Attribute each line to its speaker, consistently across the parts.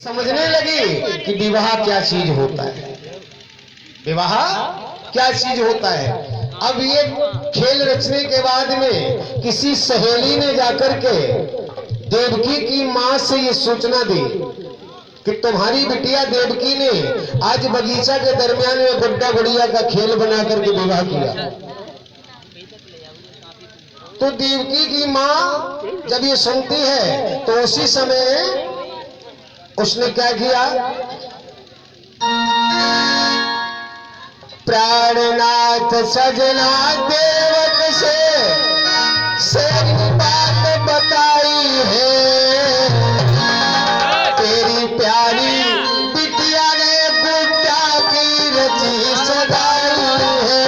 Speaker 1: समझने लगी कि विवाह क्या चीज होता है, विवाह क्या चीज होता है। अब ये खेल रचने के बाद में किसी सहेली ने जाकर के देवकी की मां से ये सूचना दी कि तुम्हारी बिटिया देवकी ने आज बगीचा के दरमियान में गुड्डा गुड़िया का खेल बना करके विवाह किया। तो देवकी की मां जब ये सुनती है तो उसी समय उसने क्या किया, प्राणनाथ सजना देवक से बात बताई है, तेरी प्यारी बिटिया ने गुड्डा की रची सगाई है।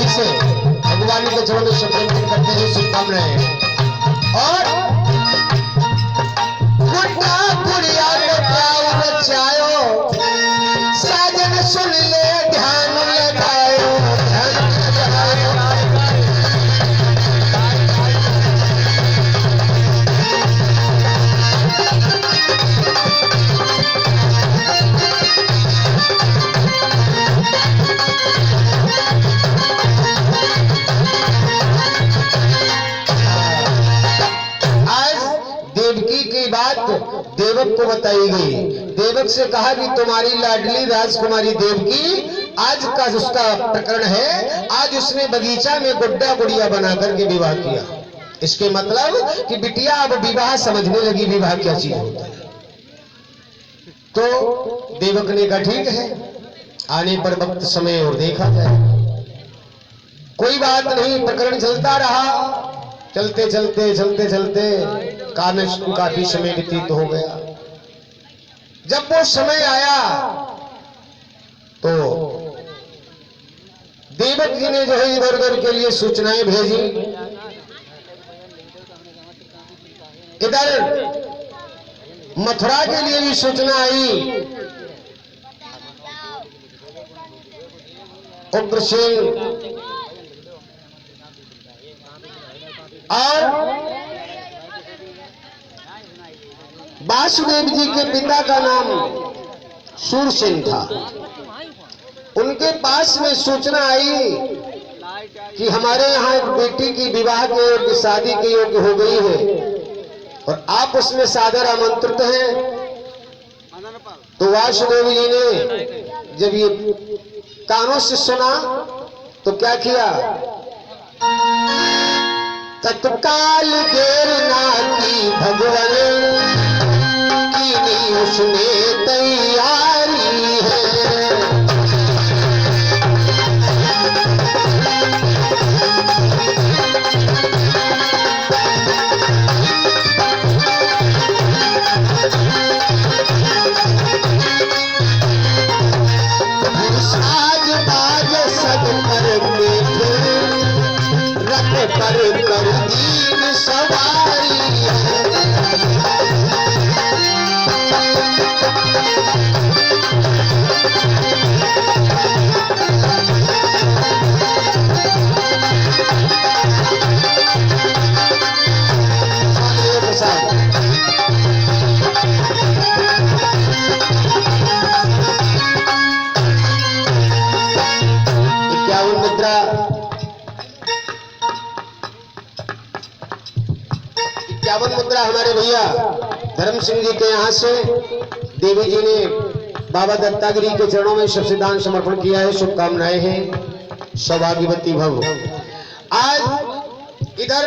Speaker 1: से भगवान के चरणों में समर्पित करते हैं शुभकामनाएं। और गुड्डा गुड़िया को प्यार बचायो, साजन सुन ले ध्यान लगायो, देवक को बताई गई। देवक से कहा कि तुम्हारी लाडली राजकुमारी देवकी आज का उसका प्रकरण है, आज उसने बगीचा में गुड्डा गुड़िया बनाकर के विवाह किया। इसके मतलब कि बिटिया अब विवाह समझने लगी, विवाह क्या चीज होता है। तो देवक ने कहा ठीक है, आने पर वक्त समय और देखा जाए, कोई बात नहीं। प्रकरण चलता रहा, चलते चलते चलते चलते काफी समय व्यतीत हो गया। जब वो समय आया तो देवक जी ने जो है इधर उधर के लिए सूचनाएं भेजी। इधर मथुरा के लिए भी सूचना आई। उग्रसेन और वासुदेव जी के पिता का नाम सूरसेन था। उनके पास में सूचना आई कि हमारे यहाँ एक बेटी की विवाह के योग्य, शादी के योग्य हो गई है और आप उसमें सादर आमंत्रित हैं। तो वासुदेव जी ने जब ये कानों से सुना तो क्या किया, तत्काल देर ना की भगवान की उसने तैयारी है। साज बाज सज कर दीन सवारी मुद्रा हमारे भैया धर्म सिंह जी के यहाँ से देवी जी ने बाबा दत्तागिरी के चरणों में सबसे दान समर्पण किया है। शुभकामनाएं हैं, सौभाग्यवती भव। आज इधर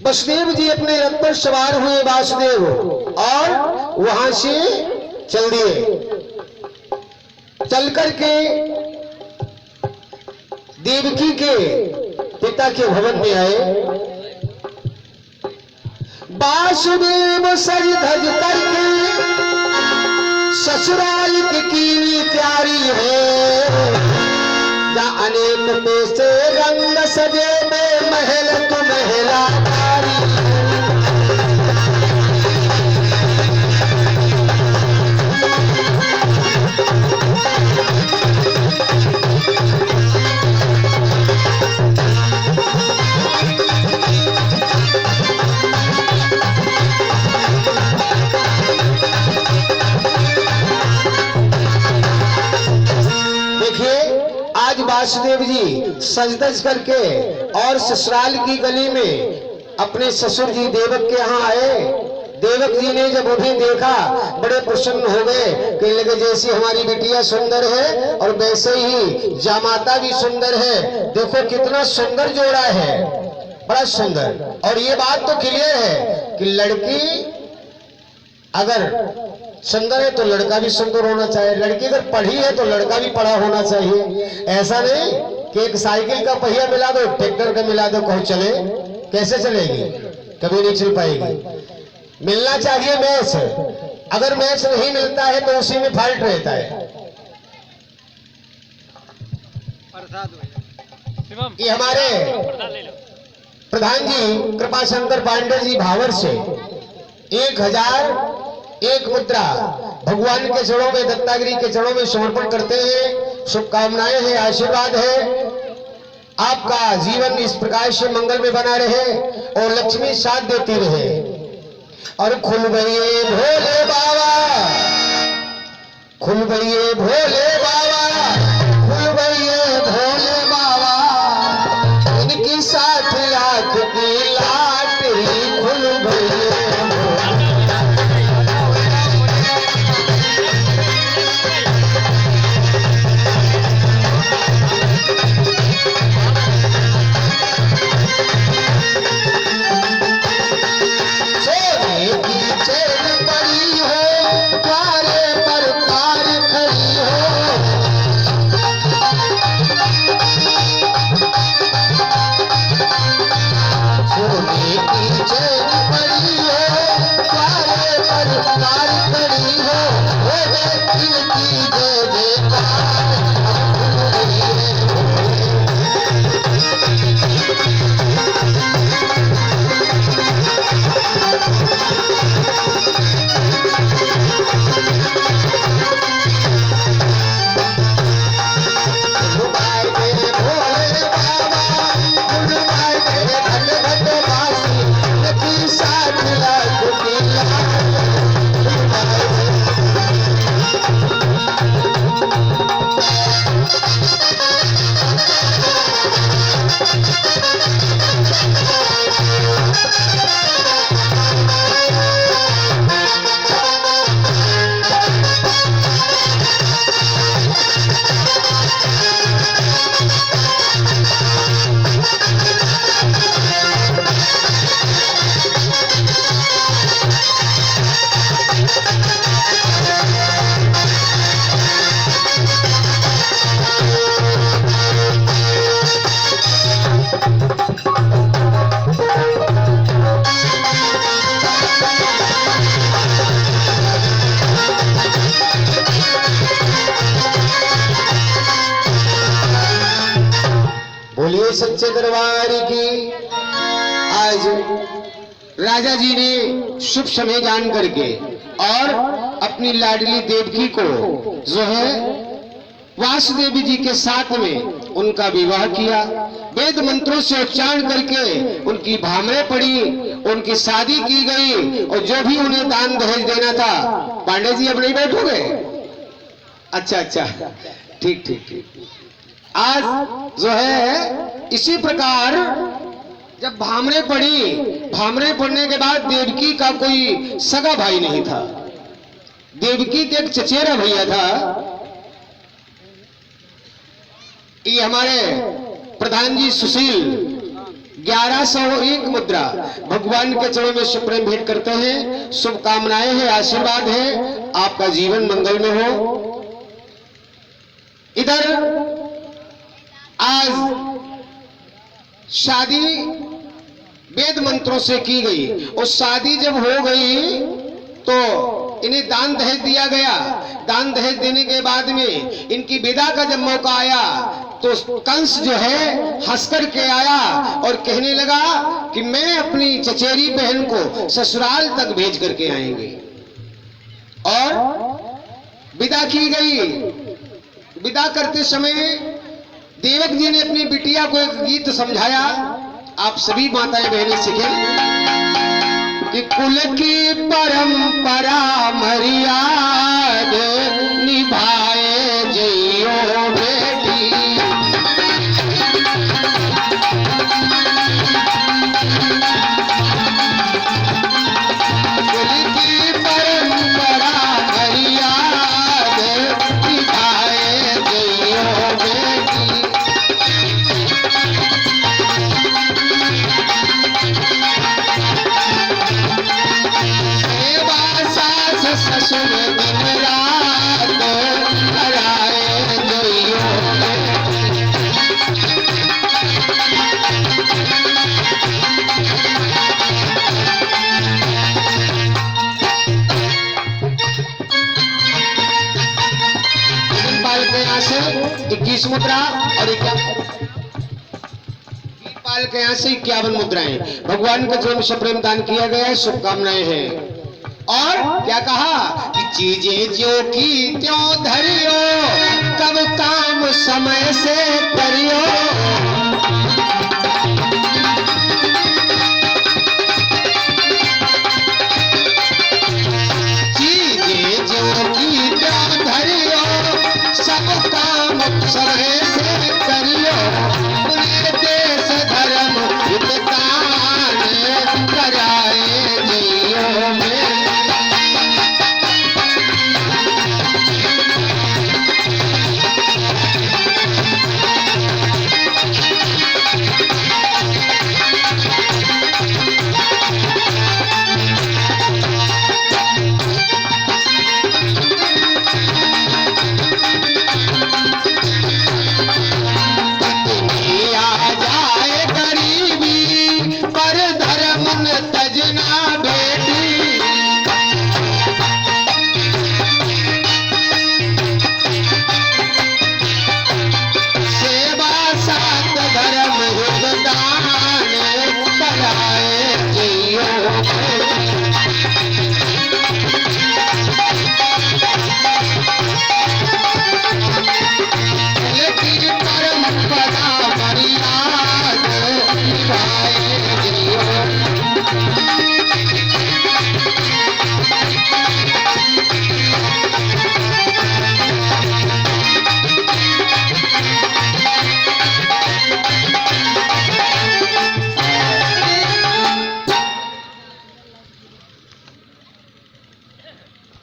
Speaker 1: वसुदेव जी अपने रथ पर सवार हुए वासुदेव और वहां से चल दिए। चल करके देवकी के पिता के भवन में आए। वासुदेव सज धज करके ससुराल की प्यारी है, अनेक पैसे रंग सजे में महल तो महला प्यारी है। वासुदेव जी सज धज करके और ससुराल की गली में अपने ससुर जी देवक के यहाँ आए। देवक जी ने जब उन्हें देखा बड़े प्रसन्न हो गए, कहने लगे जैसी हमारी बिटिया सुंदर है और वैसे ही जामाता भी सुंदर है, देखो कितना सुंदर जोड़ा है, बड़ा सुंदर। और ये बात तो क्लियर है कि लड़की अगर सुंदर है तो लड़का भी सुंदर होना चाहिए, लड़की अगर पढ़ी है तो लड़का भी पढ़ा होना चाहिए। ऐसा नहीं कि एक साइकिल का पहिया मिला दो, ट्रैक्टर का मिला दो, कहो चले, कैसे चलेगी, कभी नहीं चल पाएगी। मिलना चाहिए मैच, अगर मैच नहीं मिलता है तो उसी में फॉल्ट रहता है। ये हमारे प्रधान जी कृपाशंकर पांडे जी भावर से 1001 मुद्रा भगवान के चरणों में, दत्तागिरी के चरणों में समर्पण करते हैं। शुभकामनाएं हैं, आशीर्वाद है, आपका जीवन इस प्रकार से मंगल में बना रहे और लक्ष्मी साथ देती रहे। और खुल गए भोले बाबा, खुल गए भोले बाबा, खुल गए भोले बाबा, इनकी साथ आंख की लाटरी खुल गई। बोलिए सच्चे दरबार की। आज राजा जी ने शुभ समय जान करके और अपनी लाडली देवकी को जो है वासुदेव जी के साथ में उनका विवाह किया। वेद मंत्रों से उच्चारण करके उनकी भामरें पड़ी, उनकी शादी की गई और जो भी उन्हें दान दहेज देना था। पांडे जी अब नहीं बैठोगे? अच्छा अच्छा, ठीक ठीक ठीक। आज जो है इसी प्रकार जब भामरे पड़ी, भामरे पड़ने के बाद देवकी का कोई सगा भाई नहीं था, देवकी के एक चचेरा भैया था। ये हमारे प्रधान जी सुशील 1101 मुद्रा भगवान के चरणों में सुप्रेम भेंट करते हैं। शुभकामनाएं हैं, आशीर्वाद है, आपका जीवन मंगल में हो। इधर आज शादी वेद मंत्रों से की गई और शादी जब हो गई तो इन्हें दान दहेज दिया गया। दान दहेज देने के बाद में इनकी विदा का जब मौका आया तो कंस जो है हंस कर के आया और कहने लगा कि मैं अपनी चचेरी बहन को ससुराल तक भेज करके आएंगे। और विदा की गई। विदा करते समय देवक जी ने अपनी बिटिया को एक गीत समझाया। आप सभी माताएं बहनें सीखें कि कुल की परंपरा मर्याद निभाए जियो बेटी। 21 मुद्रा और 51 के यहाँ से 51 मुद्राएं भगवान के जन्म से प्रेम दान किया गया है। शुभकामनाएं हैं। और क्या कहा कि चीजें जो की त्यों धरियो, कब काम समय से करियो।